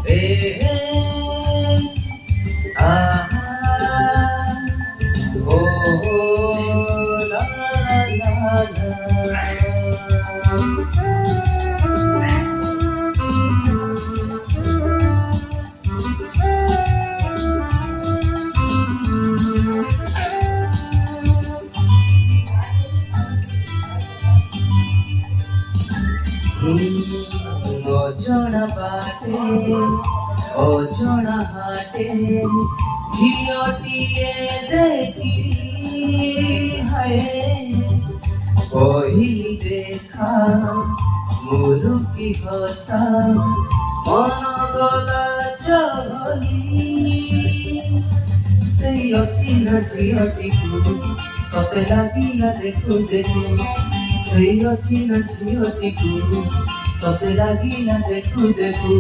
ए आ ओ ला ला ला অজনা বাটে অজনা হাটে ঝিଅଟିଏ দেখি হায় পহিলি দেখা মুলুকি হসা মন গলা চহলি সেই অচিହ୍ନା ଝିଅଟିକୁ ସତେ ଲାଗିଲା ଦେଖୁ ଦେଖୁ সেই অচিহ্না ঝিଅটিକୁ ସତେ ଲାଗିଲା ଦେଖୁ ଦେଖୁ